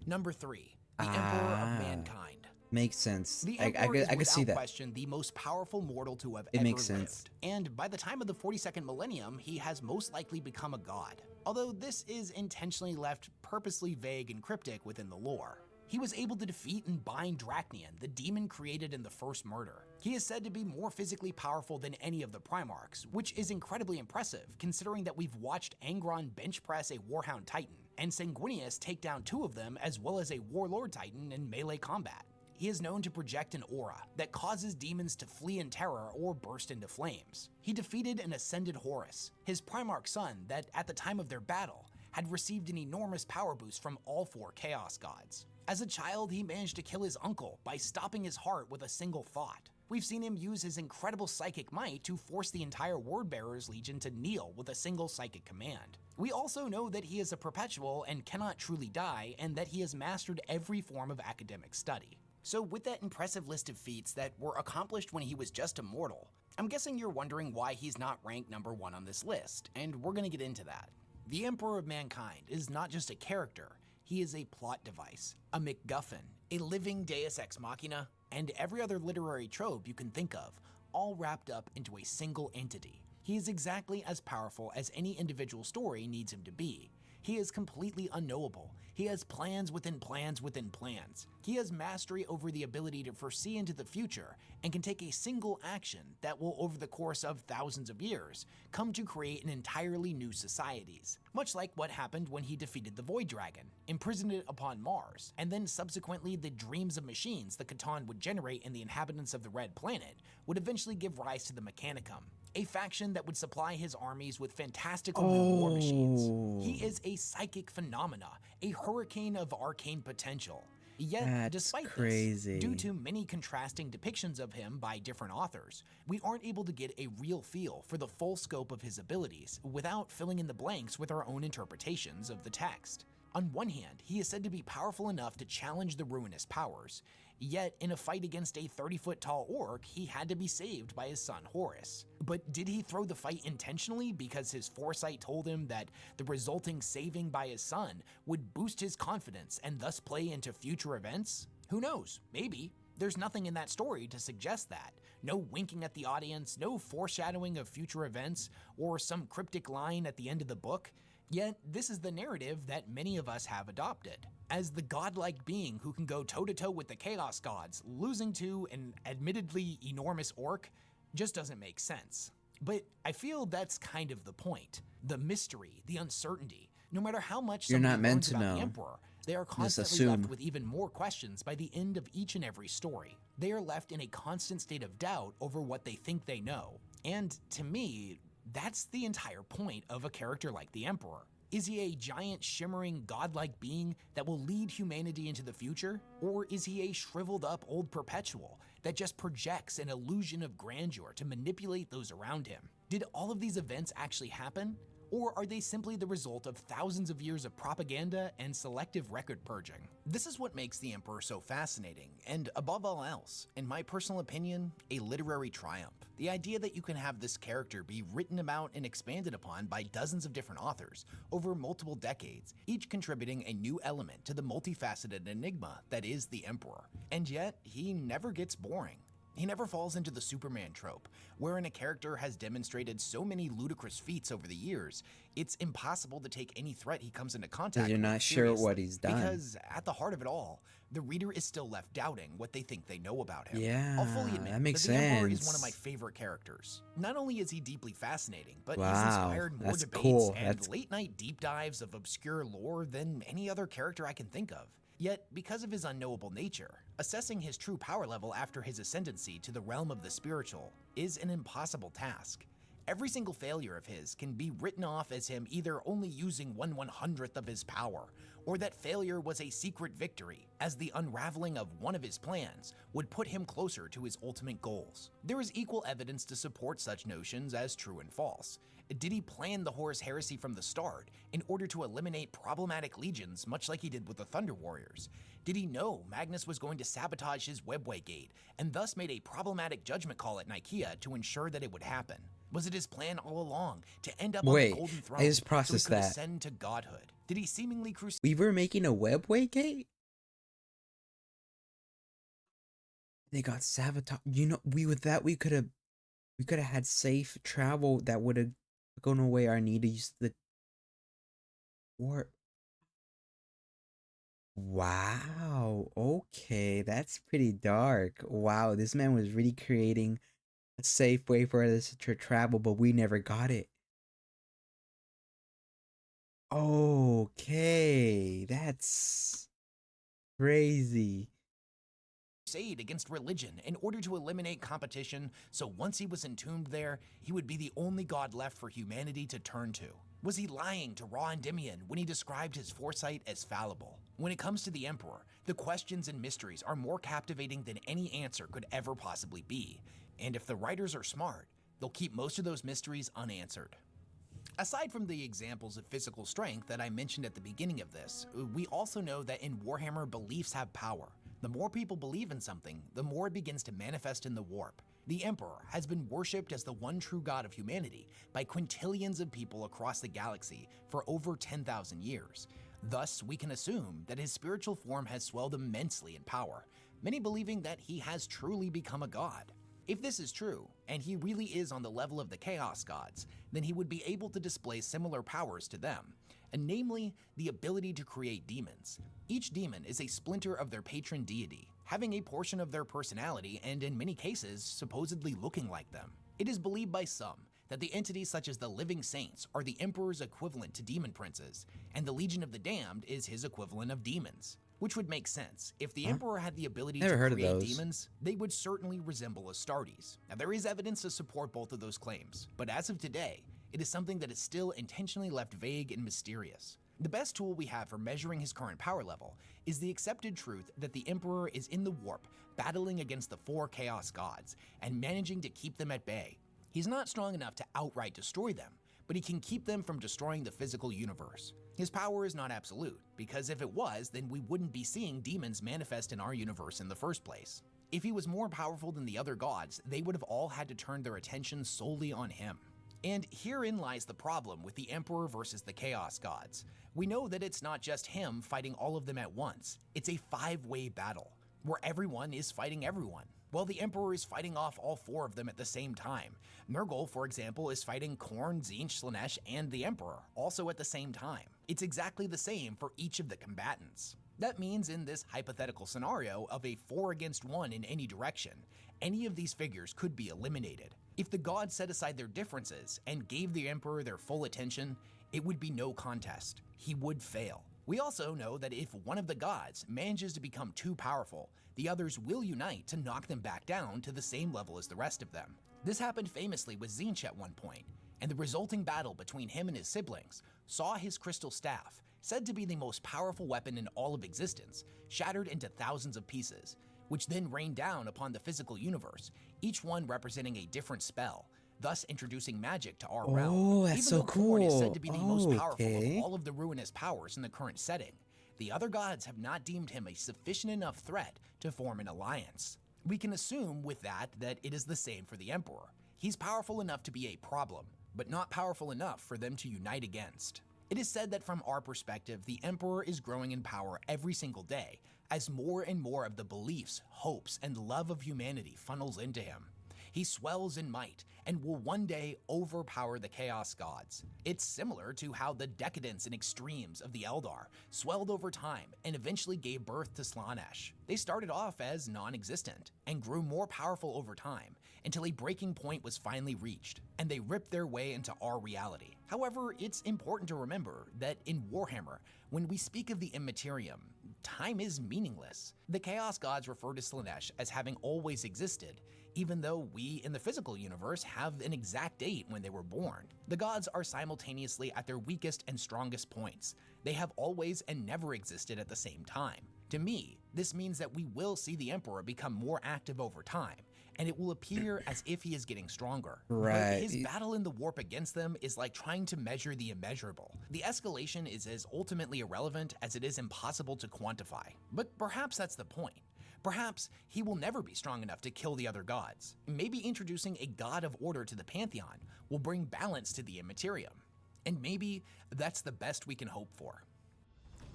Number 3, the Emperor of Mankind. Makes sense. The Emperor is I could see that. without question the most powerful mortal to have ever lived. And by the time of the 42nd millennium, he has most likely become a god. Although this is intentionally left purposely vague and cryptic within the lore. He was able to defeat and bind Draknian, the demon created in the first murder. He is said to be more physically powerful than any of the Primarchs, which is incredibly impressive considering that we've watched Angron bench press a Warhound Titan, and Sanguinius take down 2 of them as well as a Warlord Titan in melee combat. He is known to project an aura that causes demons to flee in terror or burst into flames. He defeated an ascended Horus, his Primarch son that at the time of their battle had received an enormous power boost from all 4 Chaos Gods. As a child, he managed to kill his uncle by stopping his heart with a single thought. We've seen him use his incredible psychic might to force the entire Wordbearers Legion to kneel with a single psychic command. We also know that he is a perpetual and cannot truly die, and that he has mastered every form of academic study. So with that impressive list of feats that were accomplished when he was just a mortal, I'm guessing you're wondering why he's not ranked number 1 on this list, and we're gonna get into that. The Emperor of Mankind is not just a character, he is a plot device, a MacGuffin, a living deus ex machina, and every other literary trope you can think of, all wrapped up into a single entity. He is exactly as powerful as any individual story needs him to be, He is completely unknowable. He has plans within plans within plans. He has mastery over the ability to foresee into the future and can take a single action that will, over the course of thousands of years, come to create an entirely new societies. Much like what happened when he defeated the Void Dragon, imprisoned it upon Mars, and then subsequently the dreams of machines the Catan would generate in the inhabitants of the Red Planet would eventually give rise to the Mechanicum, a faction that would supply his armies with fantastical new war machines. He is a psychic phenomena, a hurricane of arcane potential. Yet, despite this, due to many contrasting depictions of him by different authors, we aren't able to get a real feel for the full scope of his abilities without filling in the blanks with our own interpretations of the text. On one hand, he is said to be powerful enough to challenge the ruinous powers, yet in a fight against a 30-foot-tall orc, he had to be saved by his son Horus. But did he throw the fight intentionally because his foresight told him that the resulting saving by his son would boost his confidence and thus play into future events? Who knows? Maybe. There's nothing in that story to suggest that. No winking at the audience, no foreshadowing of future events, or some cryptic line at the end of the book. Yet, this is the narrative that many of us have adopted. As the godlike being who can go toe-to-toe with the Chaos Gods, losing to an admittedly enormous orc just doesn't make sense. But I feel that's kind of the point. The mystery, the uncertainty. No matter how much you're not meant learns to about know. the Emperor, they are constantly left with even more questions by the end of each and every story. They are left in a constant state of doubt over what they think they know. And to me, that's the entire point of a character like the Emperor. Is he a giant, shimmering, godlike being that will lead humanity into the future? Or is he a shriveled up old perpetual that just projects an illusion of grandeur to manipulate those around him? Did all of these events actually happen? Or are they simply the result of thousands of years of propaganda and selective record purging? This is what makes the Emperor so fascinating, and above all else, in my personal opinion, a literary triumph. The idea that you can have this character be written about and expanded upon by dozens of different authors over multiple decades, each contributing a new element to the multifaceted enigma that is the Emperor. And yet, he never gets boring. He never falls into the Superman trope, wherein a character has demonstrated so many ludicrous feats over the years, it's impossible to take any threat he comes into contact with. You're not sure what he's done. Because at the heart of it all, the reader is still left doubting what they think they know about him. Yeah, I'll fully admit that makes the Emperor is sense. one of my favorite characters. Not only is he deeply fascinating, but Wow, he's inspired more that's debates cool. and That's- late-night deep dives of obscure lore than any other character I can think of. Yet, because of his unknowable nature, assessing his true power level after his ascendancy to the realm of the spiritual is an impossible task. Every single failure of his can be written off as him either only using 1/100th of his power, or that failure was a secret victory, as the unraveling of one of his plans would put him closer to his ultimate goals. There is equal evidence to support such notions as true and false. Did he plan the Horus Heresy from the start in order to eliminate problematic legions, much like he did with the Thunder Warriors? Did he know Magnus was going to sabotage his Webway Gate, and thus made a problematic judgment call at Nicaea to ensure that it would happen? Was it his plan all along to end up on the Golden Throne I just processed so he could that. ascend to godhood? Did he seemingly crucify? We were making a webway gate? They got sabotaged. You know, we could have had safe travel that would have gone away our need to use the warp. Wow. Okay, that's pretty dark. Wow, this man was really creating a safe way for us to travel, but we never got it. Okay, that's crazy. Crusade against religion in order to eliminate competition, so once he was entombed there, he would be the only god left for humanity to turn to. Was he lying to Ra Endymion when he described his foresight as fallible? When it comes to the Emperor, the questions and mysteries are more captivating than any answer could ever possibly be. And if the writers are smart, they'll keep most of those mysteries unanswered. Aside from the examples of physical strength that I mentioned at the beginning of this, we also know that in Warhammer, beliefs have power. The more people believe in something, the more it begins to manifest in the warp. The Emperor has been worshipped as the one true god of humanity by quintillions of people across the galaxy for over 10,000 years. Thus, we can assume that his spiritual form has swelled immensely in power, many believing that he has truly become a god. If this is true, and he really is on the level of the Chaos Gods, then he would be able to display similar powers to them, and namely the ability to create demons. Each demon is a splinter of their patron deity, having a portion of their personality and in many cases supposedly looking like them. It is believed by some that the entities such as the Living Saints are the Emperor's equivalent to demon princes, and the Legion of the Damned is his equivalent of demons. Which would make sense. If the Emperor had the ability to create demons, they would certainly resemble Astartes. Now there is evidence to support both of those claims, but as of today, it is something that is still intentionally left vague and mysterious. The best tool we have for measuring his current power level is the accepted truth that the Emperor is in the warp, battling against the 4 Chaos Gods, and managing to keep them at bay. He's not strong enough to outright destroy them, but he can keep them from destroying the physical universe. His power is not absolute, because if it was, then we wouldn't be seeing demons manifest in our universe in the first place. If he was more powerful than the other gods, they would have all had to turn their attention solely on him. And herein lies the problem with the Emperor versus the Chaos Gods. We know that it's not just him fighting all of them at once. It's a 5-way battle, where everyone is fighting everyone. Well, the Emperor is fighting off all 4 of them at the same time. Nurgle, for example, is fighting Khorne, Tzeentch, Slaanesh, and the Emperor, also at the same time. It's exactly the same for each of the combatants. That means in this hypothetical scenario of a 4 against 1 in any direction, any of these figures could be eliminated. If the gods set aside their differences and gave the Emperor their full attention, it would be no contest. He would fail. We also know that if one of the gods manages to become too powerful, the others will unite to knock them back down to the same level as the rest of them. This happened famously with Tzeentch at one point, and the resulting battle between him and his siblings saw his crystal staff, said to be the most powerful weapon in all of existence, shattered into thousands of pieces, which then rained down upon the physical universe, each one representing a different spell, thus introducing magic to our realm. Oh, that's Even so though Khorne is cool. said to be the most powerful Okay. of all of the ruinous powers in the current setting, the other gods have not deemed him a sufficient enough threat to form an alliance. We can assume with that it is the same for the Emperor. He's powerful enough to be a problem, but not powerful enough for them to unite against. It is said that from our perspective, the Emperor is growing in power every single day as more and more of the beliefs, hopes, and love of humanity funnels into him. He swells in might and will one day overpower the Chaos Gods. It's similar to how the decadence and extremes of the Eldar swelled over time and eventually gave birth to Slaanesh. They started off as non-existent and grew more powerful over time until a breaking point was finally reached, and they ripped their way into our reality. However, it's important to remember that in Warhammer, when we speak of the Immaterium, time is meaningless. The Chaos Gods refer to Slaanesh as having always existed, even though we in the physical universe have an exact date when they were born. The gods are simultaneously at their weakest and strongest points. They have always and never existed at the same time. To me, this means that we will see the Emperor become more active over time, and it will appear as if he is getting stronger. Right. But his battle in the warp against them is like trying to measure the immeasurable. The escalation is as ultimately irrelevant as it is impossible to quantify. But perhaps that's the point. Perhaps he will never be strong enough to kill the other gods. Maybe introducing a god of order to the pantheon will bring balance to the Immaterium. And maybe that's the best we can hope for.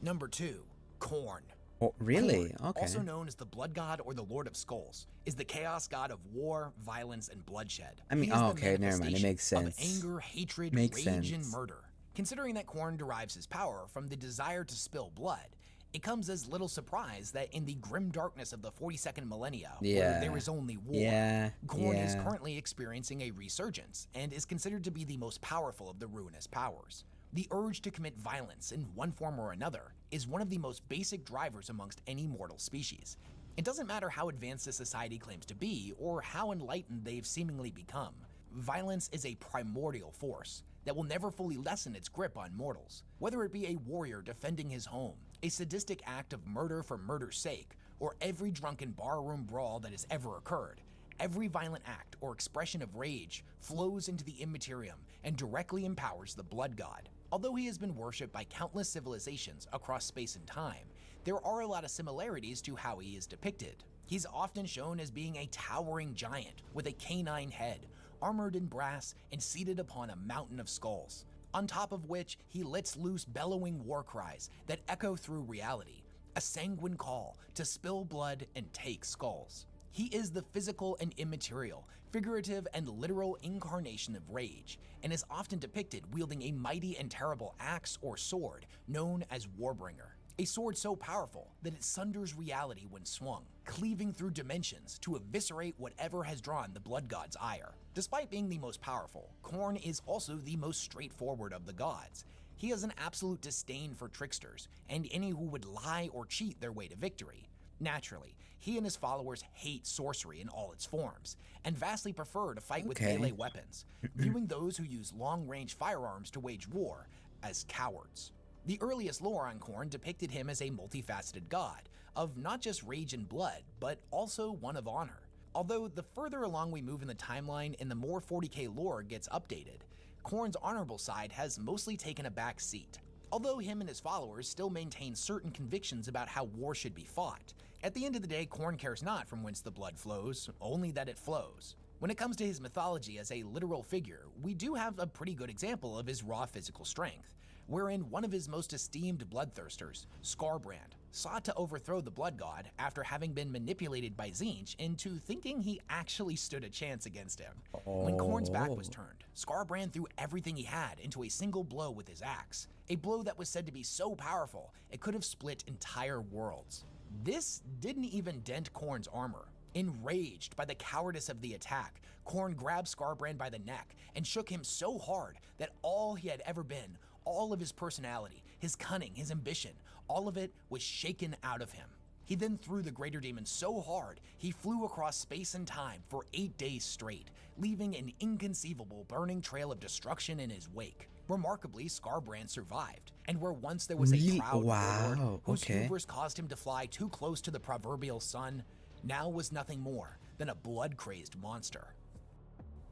Number 2, Khorne. Oh, really? Khorne, Okay. also known as the Blood God or the Lord of Skulls, is the chaos god of war, violence, and bloodshed. I mean, He is the okay, never mind. It makes manifestation sense. of anger, hatred, Makes rage, and sense. murder. Considering that Khorne derives his power from the desire to spill blood, it comes as little surprise that in the grim darkness of the 42nd millennia, where there is only war, Khorne is currently experiencing a resurgence and is considered to be the most powerful of the ruinous powers. The urge to commit violence in one form or another is one of the most basic drivers amongst any mortal species. It doesn't matter how advanced a society claims to be or how enlightened they've seemingly become. Violence is a primordial force that will never fully lessen its grip on mortals. Whether it be a warrior defending his home, a sadistic act of murder for murder's sake, or every drunken barroom brawl that has ever occurred, every violent act or expression of rage flows into the Immaterium and directly empowers the Blood God. Although he has been worshipped by countless civilizations across space and time, there are a lot of similarities to how he is depicted. He's often shown as being a towering giant with a canine head, armored in brass and seated upon a mountain of skulls, on top of which he lets loose bellowing war cries that echo through reality, a sanguine call to spill blood and take skulls. He is the physical and immaterial, figurative and literal incarnation of rage, and is often depicted wielding a mighty and terrible axe or sword known as Warbringer. A sword so powerful that it sunders reality when swung, cleaving through dimensions to eviscerate whatever has drawn the blood god's ire. Despite being the most powerful, Khorne is also the most straightforward of the gods. He has an absolute disdain for tricksters and any who would lie or cheat their way to victory. Naturally, he and his followers hate sorcery in all its forms, and vastly prefer to fight with melee weapons, viewing those who use long-range firearms to wage war as cowards. The earliest lore on Khorne depicted him as a multifaceted god, of not just rage and blood, but also one of honor. Although the further along we move in the timeline and the more 40k lore gets updated, Khorne's honorable side has mostly taken a back seat. Although him and his followers still maintain certain convictions about how war should be fought, at the end of the day, Khorne cares not from whence the blood flows, only that it flows. When it comes to his mythology as a literal figure, we do have a pretty good example of his raw physical strength, wherein one of his most esteemed bloodthirsters, Skarbrand, sought to overthrow the blood god after having been manipulated by Tzeentch into thinking he actually stood a chance against him. When Khorne's back was turned, Skarbrand threw everything he had into a single blow with his axe, a blow that was said to be so powerful it could have split entire worlds. This didn't even dent Khorne's armor. Enraged by the cowardice of the attack, Khorne grabbed Skarbrand by the neck and shook him so hard that all he had ever been, all of his personality, his cunning, his ambition, all of it was shaken out of him. He then threw the greater demon so hard, he flew across space and time for 8 days straight, leaving an inconceivable burning trail of destruction in his wake. Remarkably, Skarbrand survived, and where once there was a proud warlord whose hubris caused him to fly too close to the proverbial sun, now was nothing more than a blood-crazed monster.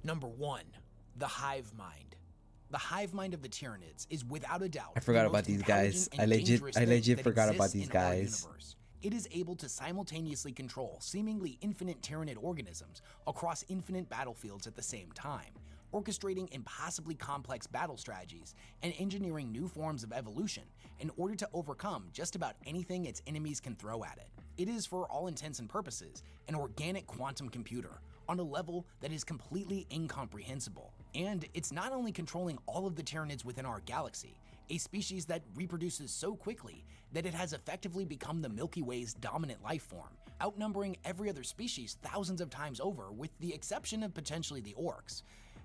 Number 1. The Hive Mind. The hive mind of the Tyranids is without a doubt. I forgot about these guys. I legit forgot about these guys. It is able to simultaneously control seemingly infinite Tyranid organisms across infinite battlefields at the same time, orchestrating impossibly complex battle strategies and engineering new forms of evolution in order to overcome just about anything its enemies can throw at it. It is, for all intents and purposes, an organic quantum computer on a level that is completely incomprehensible. And it's not only controlling all of the Tyranids within our galaxy, a species that reproduces so quickly that it has effectively become the Milky Way's dominant life form, outnumbering every other species thousands of times over with the exception of potentially the orcs.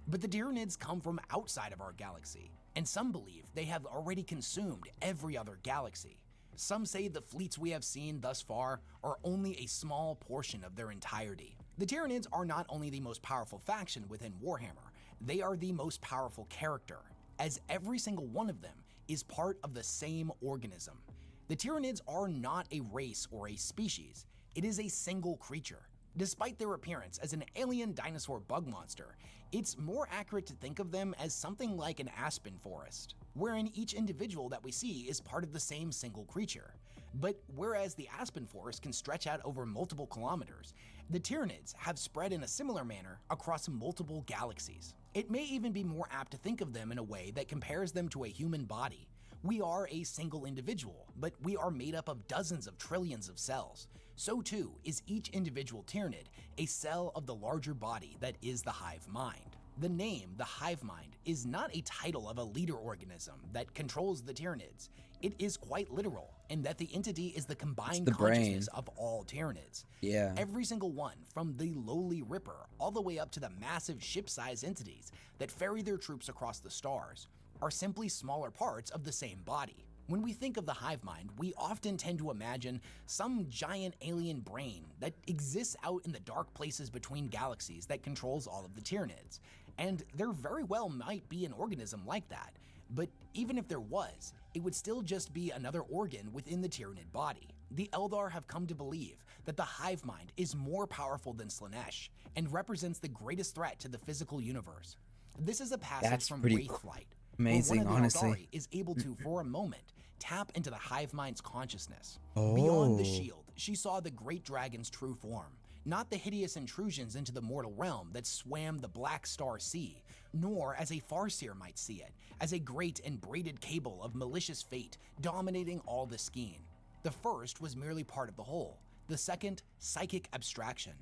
But the Tyranids come from outside of our galaxy, and some believe they have already consumed every other galaxy. Some say the fleets we have seen thus far are only a small portion of their entirety. The Tyranids are not only the most powerful faction within Warhammer, they are the most powerful character, as every single one of them is part of the same organism. The Tyranids are not a race or a species, it is a single creature. Despite their appearance as an alien dinosaur bug monster, it's more accurate to think of them as something like an aspen forest, wherein each individual that we see is part of the same single creature. But whereas the aspen forest can stretch out over multiple kilometers, the Tyranids have spread in a similar manner across multiple galaxies. It may even be more apt to think of them in a way that compares them to a human body. We are a single individual, but we are made up of dozens of trillions of cells. So too is each individual Tyranid a cell of the larger body that is the hive mind. The name, the hive mind, is not a title of a leader organism that controls the Tyranids. It is quite literal, in that the entity is the combined consciousness of all Tyranids. Yeah. Every single one, from the lowly Ripper all the way up to the massive ship-sized entities that ferry their troops across the stars, are simply smaller parts of the same body. When we think of the hive mind, we often tend to imagine some giant alien brain that exists out in the dark places between galaxies that controls all of the Tyranids. And there very well might be an organism like that, but even if there was, it would still just be another organ within the Tyranid body. The Eldar have come to believe that the hive mind is more powerful than Slaanesh and represents the greatest threat to the physical universe. This is a passage from Wraithflight, amazing, where one of the honestly. Eldari is able to, for a moment, tap into the hive mind's consciousness. Beyond the shield, she saw the great dragon's true form, not the hideous intrusions into the mortal realm that swam the Black Star Sea, nor as a Farseer might see it, as a great and braided cable of malicious fate dominating all the skein. The first was merely part of the whole, the second, psychic abstraction.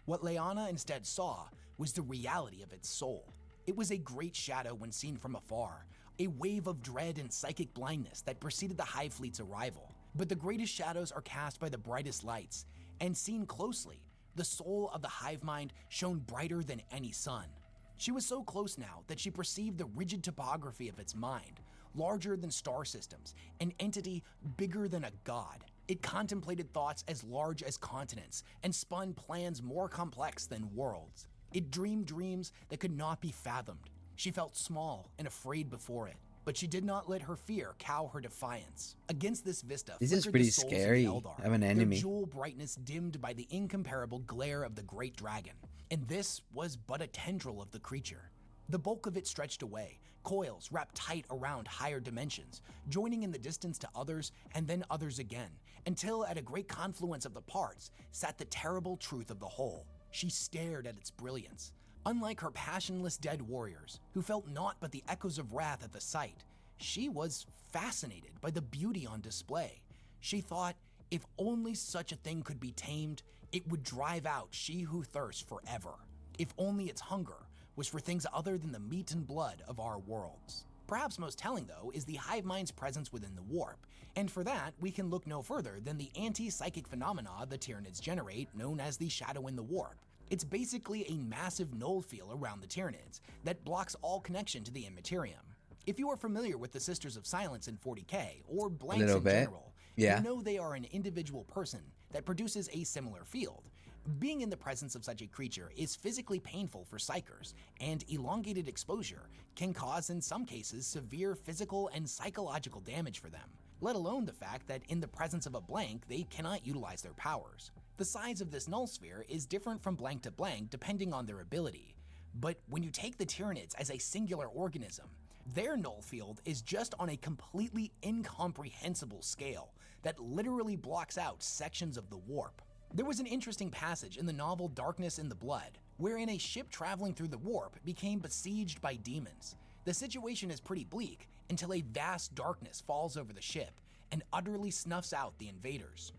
What Lyanna instead saw was the reality of its soul. It was a great shadow when seen from afar, a wave of dread and psychic blindness that preceded the hive fleet's arrival. But the greatest shadows are cast by the brightest lights, and seen closely, the soul of the hive mind shone brighter than any sun. She was so close now that she perceived the rigid topography of its mind, larger than star systems, an entity bigger than a god. It contemplated thoughts as large as continents and spun plans more complex than worlds. It dreamed dreams that could not be fathomed. She felt small and afraid before it, but she did not let her fear cow her defiance. Against this vista, This is flickered pretty the souls of the scary Eldar, of an enemy. their jewel brightness dimmed by the incomparable glare of the great dragon. And this was but a tendril of the creature. The bulk of it stretched away, coils wrapped tight around higher dimensions, joining in the distance to others and then others again, until at a great confluence of the parts sat the terrible truth of the whole. She stared at its brilliance. Unlike her passionless dead warriors, who felt naught but the echoes of wrath at the sight, she was fascinated by the beauty on display. She thought, if only such a thing could be tamed, it would drive out she who thirsts forever. If only its hunger was for things other than the meat and blood of our worlds. Perhaps most telling, though, is the hive mind's presence within the warp, and for that, we can look no further than the anti-psychic phenomena the Tyranids generate, known as the shadow in the warp. It's basically a massive null field around the Tyranids that blocks all connection to the Immaterium. If you are familiar with the Sisters of Silence in 40k, or blanks in general, you know they are an individual person that produces a similar field. Being in the presence of such a creature is physically painful for psychers, and elongated exposure can cause, in some cases, severe physical and psychological damage for them, let alone the fact that in the presence of a blank, they cannot utilize their powers. The size of this null sphere is different from blank to blank depending on their ability, but when you take the Tyranids as a singular organism, their null field is just on a completely incomprehensible scale that literally blocks out sections of the warp. There was an interesting passage in the novel Darkness in the Blood, wherein a ship traveling through the warp became besieged by demons. The situation is pretty bleak until a vast darkness falls over the ship and utterly snuffs out the invaders.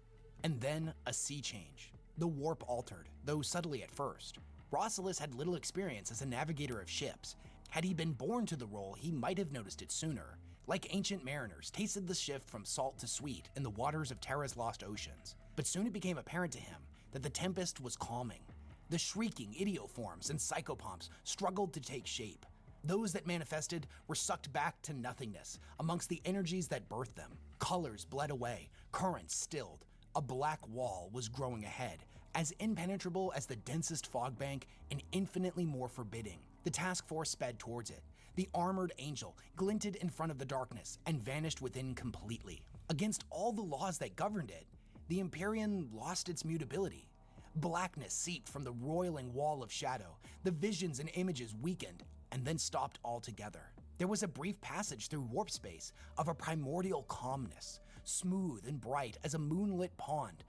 And then a sea change. The warp altered, though subtly at first. Rossellus had little experience as a navigator of ships. Had he been born to the role, he might have noticed it sooner. Like ancient mariners, tasted the shift from salt to sweet in the waters of Terra's lost oceans. But soon it became apparent to him that the tempest was calming. The shrieking idioforms and psychopomps struggled to take shape. Those that manifested were sucked back to nothingness amongst the energies that birthed them. Colors bled away, currents stilled. A black wall was growing ahead, as impenetrable as the densest fog bank and infinitely more forbidding. The task force sped towards it. The armored angel glinted in front of the darkness and vanished within completely. Against all the laws that governed it, the Empyrean lost its mutability. Blackness seeped from the roiling wall of shadow. The visions and images weakened and then stopped altogether. There was a brief passage through warp space of a primordial calmness, smooth and bright as a moonlit pond,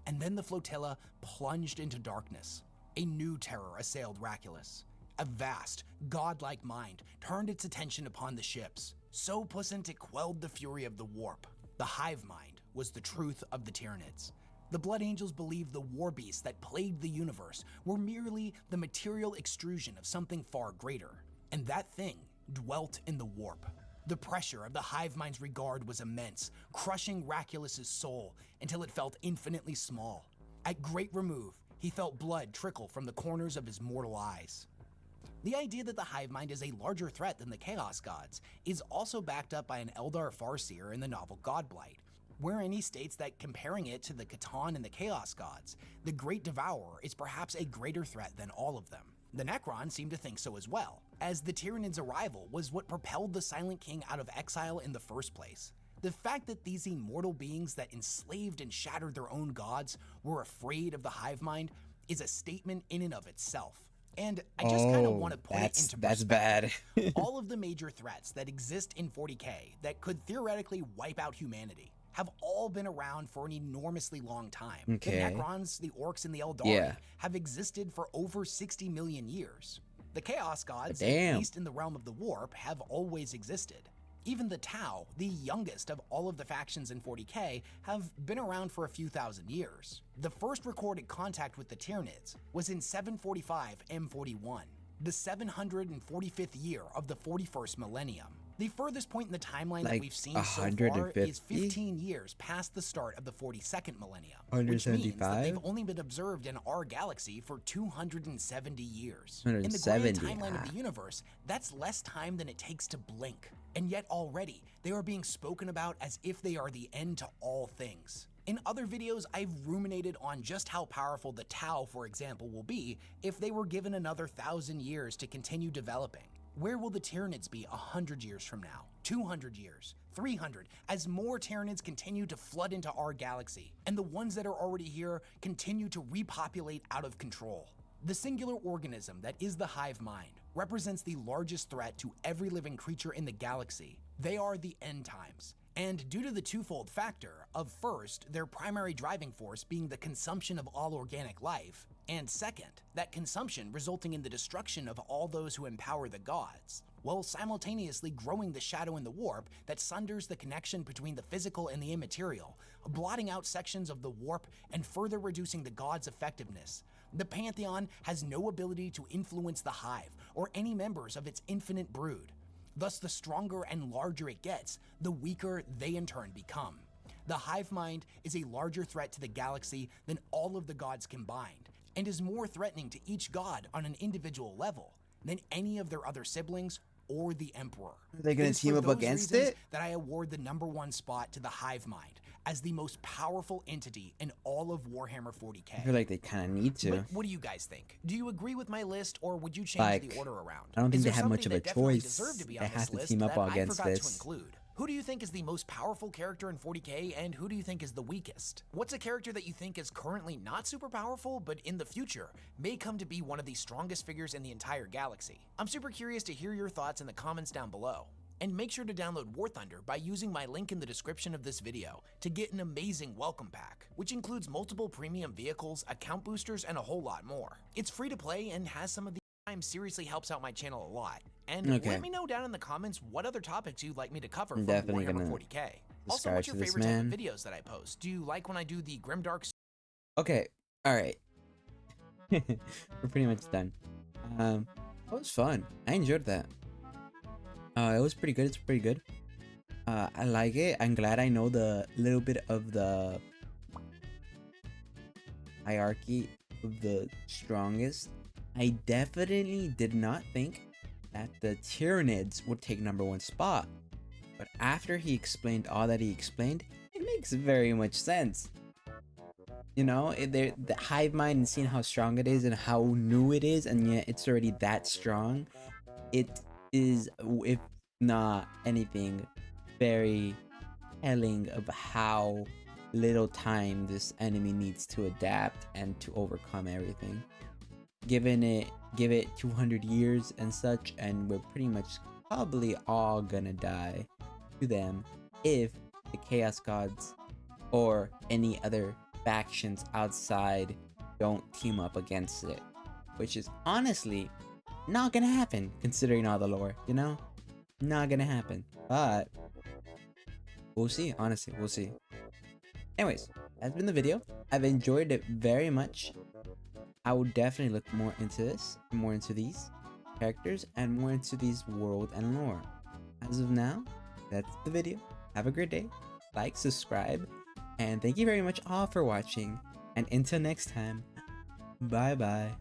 and then the flotilla plunged into darkness. A new terror assailed Raculus. A vast, godlike mind turned its attention upon the ships. So puissant it quelled the fury of the warp. The hive mind was the truth of the Tyranids. The Blood Angels believed the war beasts that plagued the universe were merely the material extrusion of something far greater, and that thing dwelt in the warp. The pressure of the hive mind's regard was immense, crushing Raculus's soul until it felt infinitely small. At great remove, he felt blood trickle from the corners of his mortal eyes. The idea that the hive mind is a larger threat than the Chaos Gods is also backed up by an Eldar Farseer in the novel Godblight, wherein he states that comparing it to the Catan and the Chaos Gods, the Great Devourer is perhaps a greater threat than all of them. The Necrons seem to think so as well, as the Tyranids' arrival was what propelled the Silent King out of exile in the first place. The fact that these immortal beings that enslaved and shattered their own gods were afraid of the hive mind is a statement in and of itself. And I just kind of want to put it into perspective. That's bad. All of the major threats that exist in 40k that could theoretically wipe out humanity have all been around for an enormously long time. Okay. The Necrons, the Orcs, and the Eldari have existed for over 60 million years. The Chaos Gods, at least in the realm of the Warp, have always existed. Even the Tau, the youngest of all of the factions in 40k, have been around for a few thousand years. The first recorded contact with the Tyranids was in 745 M41, the 745th year of the 41st millennium. The furthest point in the timeline that we've seen so far is 15 years past the start of the 42nd millennium, which means that they've only been observed in our galaxy for 270 years. In the grand timeline of the universe, that's less time than it takes to blink. And yet already, they are being spoken about as if they are the end to all things. In other videos, I've ruminated on just how powerful the Tau, for example, will be if they were given another 1,000 years to continue developing. Where will the Tyranids be 100 years from now, 200 years, 300, as more Tyranids continue to flood into our galaxy, and the ones that are already here continue to repopulate out of control? The singular organism that is the hive mind represents the largest threat to every living creature in the galaxy. They are the end times. And due to the twofold factor of first, their primary driving force being the consumption of all organic life, and second, that consumption resulting in the destruction of all those who empower the gods, while simultaneously growing the shadow in the warp that sunders the connection between the physical and the immaterial, blotting out sections of the warp and further reducing the gods' effectiveness. The Pantheon has no ability to influence the hive or any members of its infinite brood. Thus, the stronger and larger it gets, the weaker they in turn become. The hive mind is a larger threat to the galaxy than all of the gods combined, and is more threatening to each god on an individual level than any of their other siblings or the Emperor. Are they going to team up against it? That I award the #1 spot to the hive mind as the most powerful entity in all of Warhammer 40k. I feel like they kind of need to. But what do you guys think? Do you agree with my list, or would you change the order around? I don't think they have much of a choice. They have to team up against this. Who do you think is the most powerful character in 40k, and who do you think is the weakest? What's a character that you think is currently not super powerful, but in the future may come to be one of the strongest figures in the entire galaxy? I'm super curious to hear your thoughts in the comments down below. And make sure to download War Thunder by using my link in the description of this video to get an amazing welcome pack, which includes multiple premium vehicles, account boosters, and a whole lot more. It's free to play and has some of the time seriously helps out my channel a lot. And let me know down in the comments what other topics you'd like me to cover from Warhammer 40k. Also, what's your favorite type of videos that I post? Do you like when I do the grimdark? Okay, alright. We're pretty much done. That was fun. I enjoyed that. It was pretty good. It's pretty good. I like it. I'm glad I know the little bit of the hierarchy of the strongest. I definitely did not think that the Tyranids would take #1 spot. But after he explained all that he explained, it makes very much sense. You know, the hive mind and seeing how strong it is and how new it is, and yet it's already that strong. It is, if not anything, very telling of how little time this enemy needs to adapt and to overcome everything. Give it 200 years and such, and we're pretty much probably all gonna die to them if the Chaos Gods or any other factions outside don't team up against it, which is honestly not gonna happen considering all the lore, you know? Not gonna happen, but we'll see. Honestly, we'll see. Anyways, that's been the video. I've enjoyed it very much. I will definitely look more into this, more into these characters, and more into these world and lore. As of now, that's the video. Have a great day. Like, subscribe, and thank you very much all for watching. And until next time, bye bye.